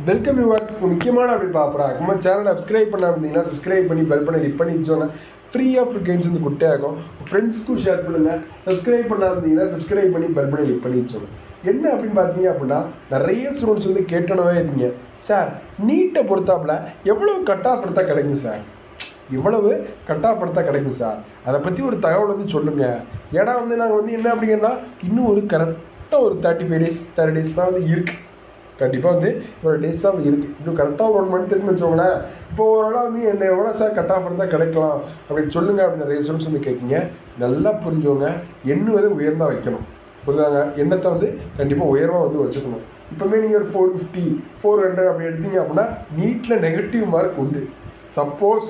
Welcome viewers. இப்போ முக்கியமான அப்படி பார்க்குறாங்க நம்ம சேனலை சப்ஸ்கிரைப் பண்ண இருந்தீங்கன்னா சப்ஸ்கிரைப் பண்ணி பெல் பண்ணி கிளிக் பண்ணிச்சோன்னா ஃப்ரீ ஆஃப் கேம்ஸ் வந்து குட்டையாகும். ஃப்ரெண்ட்ஸ்க்கும் ஷேர் பண்ணுங்கள். சப்ஸ்கிரைப் பண்ண இருந்தீங்கன்னா சப்ஸ்கிரைப் பண்ணி பெல் பண்ணி கிளிக் பண்ணிச்சோங்க. என்ன அப்படின்னு பார்த்தீங்க அப்படின்னா, நிறைய ஸ்டூடெண்ட்ஸ் வந்து கேட்டனவே இருக்கீங்க, சார் நீட்டை பொறுத்தாப்புல எவ்வளோ கட் ஆஃப் எடுத்தா கிடைக்கும் சார், இவ்வளவு கட் ஆஃப் எடுத்தா கிடைக்கும் சார், அதை பற்றி ஒரு தகவல் வந்து சொல்லுங்கள். ஏன்னா வந்து நாங்கள் வந்து என்ன அப்படிங்கன்னா இன்னும் ஒரு கரெக்டாக ஒரு 35 days 30 days தான் வந்து இருக்குது. கண்டிப்பாக வந்து இவ்வளோ டேஸ் தான் வந்து இருக்குது. இன்னும் கரெக்டாக 1 month இருக்குன்னு வச்சுக்கோங்களேன். இப்போ ஓரளவு வந்து என்ன எவ்வளோ சார் கட் ஆஃப் இருந்தால் கிடைக்கலாம் அப்படின்னு சொல்லுங்கள் அப்படின்னு நிறைய ஸ்டூடெண்ட்ஸ் வந்து கேட்குங்க. நல்லா புரிஞ்சவங்க எண்ணுவதை உயர்ந்தாக வைக்கணும். புரிஞ்சாங்க, எண்ணத்தை வந்து கண்டிப்பாக உயர்வாக வந்து வச்சுக்கணும். இப்போமே நீங்கள் ஒரு 450 400 அப்படி எடுத்தீங்க அப்படின்னா நீட்டில் நெகட்டிவ் மார்க் உண்டு. சப்போஸ்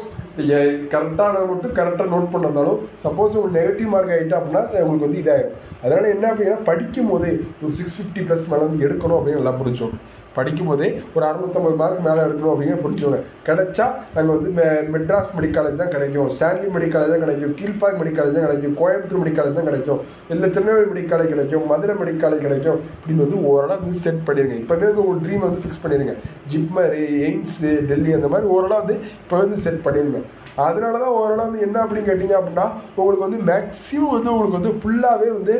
கரெக்டாக மட்டும் கரெக்டாக நோட் பண்ணதாலும் சப்போஸ் உங்களுக்கு நெகட்டிவ் மார்க் ஆகிட்டு அப்படின்னா உங்களுக்கு வந்து இதாகிடும். அதனால் என்ன அப்படின்னா படிக்கும் போதே ஒரு 650+ மேலே வந்து எடுக்கணும் அப்படின்னு நல்லா புரிஞ்சோம். படிக்கும் போதே ஒரு 650 மார்க் மேலே எடுக்கணும் அப்படின்னு புரிஞ்சோங்க. கிடைச்சா நாங்கள் வந்து மெட்ராஸ் மெடிக்கல் காலேஜ் தான் கிடைக்கும், ஸ்டான்லி மெடிக்கல் காலேஜ் தான் கிடைக்கும், கீழ்பாக் மெடிக்கல் காலேஜ் தான் கிடைக்கும், கோயம்புத்தூர் மெடிக்கல் காலேஜ் தான் கிடைக்கும், இல்லை திருநெல்வேலி மெடிக்கல் காலேஜ் கிடைக்கும், மதுரை மெடிக்கல் காலேஜ் கிடைக்கும் அப்படின்னு வந்து ஓரளவு வந்து செட் பண்ணிடுங்க. இப்போவே வந்து ஒரு ட்ரீம் வந்து ஃபிக்ஸ் பண்ணிடுங்க. ஜிப்மரு, எய்ம்ஸு, டெல்லி அந்த மாதிரி ஓரளவு வந்து இப்போ வந்து செட் பண்ணிடுங்க. அதனால தான் ஓரளவு வந்து என்ன அப்படின்னு கேட்டிங்க அப்படின்னா உங்களுக்கு வந்து மேக்ஸிமம் வந்து உங்களுக்கு வந்து ஃபுல்லாகவே வந்து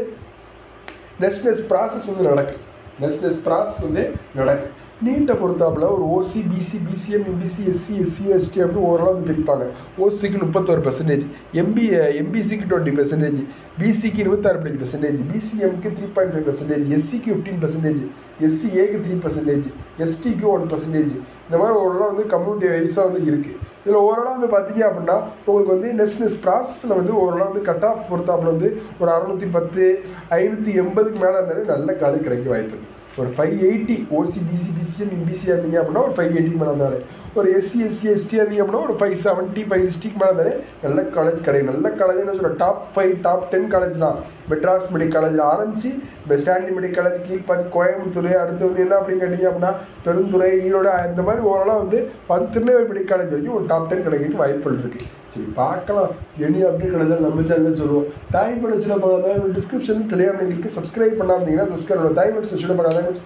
நெஸ்ட் ப்ராசஸ் வந்து நடக்கும். நெஸ்ட் ப்ராசஸ் வந்து நடக்கும். நீட்டை பொறுத்தாப்புல ஒரு OC, BC, BCM, MBC, SC, SC, ST அப்படி ஓரளவு வந்து பிரிப்பாங்க. ஓசிக்கு 31%, எம்பிசிக்கு 20%, பிசிக்கு 26%, பிசிஎம்க்கு 3.5%, எஸ்சிக்கு 15%, எஸ்சிஏக்கு 3%, எஸ்டிக்கு 1%. இந்த மாதிரி ஓரளவு வந்து கம்யூனிட்டி வைஸாக வந்து இருக்குது. இதில் ஓரளவு வந்து பார்த்தீங்க அப்படின்னா உங்களுக்கு வந்து நெக்ஸ்ட் ப்ராசஸில் வந்து ஓரளவு வந்து கட் ஆஃப் பொறுத்தாப்புல வந்து ஒரு 610 580க்கு மேலே இருந்தாலே நல்ல காலேஜ் கிடைக்க வாய்ப்பு இருக்குது. ஒரு 580 ஓசி, பிசி, பிசிஎம், எம்பிசி இருந்தீங்க அப்படின்னா ஒரு 580க்கு மேலே இருந்தாலே, ஒரு எஸ்சி, எஸ்சி, எஸ்டி இருந்தீங்க அப்படின்னா ஒரு 570 560க்கு மேலே இருந்தாலே நல்ல காலேஜ் கிடைக்கும். நல்ல காலேஜ்னு சொல்ல டாப் 5 டாப் 10 காலேஜ்லாம் மெட்ராஸ் மெடிக்கல் காலேஜில் ஆரம்பிச்சு Stanley medical college, Kilpauk, Coimbatore, அடுத்து வந்து என்ன அப்படின்னு கேட்டிங்க அப்படின்னா பெருந்துறை, ஈரோடு, இந்த மாதிரி ஓரளவு வந்து திருநெல்வேலி மெடிக்கல் காலேஜ் வரைக்கும் ஒரு டாப் 10 கிடைக்கிறதுக்கு வாய்ப்புகள் இருக்குது. சரி பார்க்கலாம், எனி அப்டேட் கிடையாது நம்ம சேனலில் சொல்லுவோம். டைம் பண்ண வச்சுன்னா டிஸ்கிரிப்ஷன் கிளியர் பண்ணிருக்கு. சப்ஸ்கிரைப் பண்ணாமல் இருந்தீங்கன்னா சப்ஸ்கிரைப் பண்ணுவோம். டைம் செஷன் பண்ணாதான்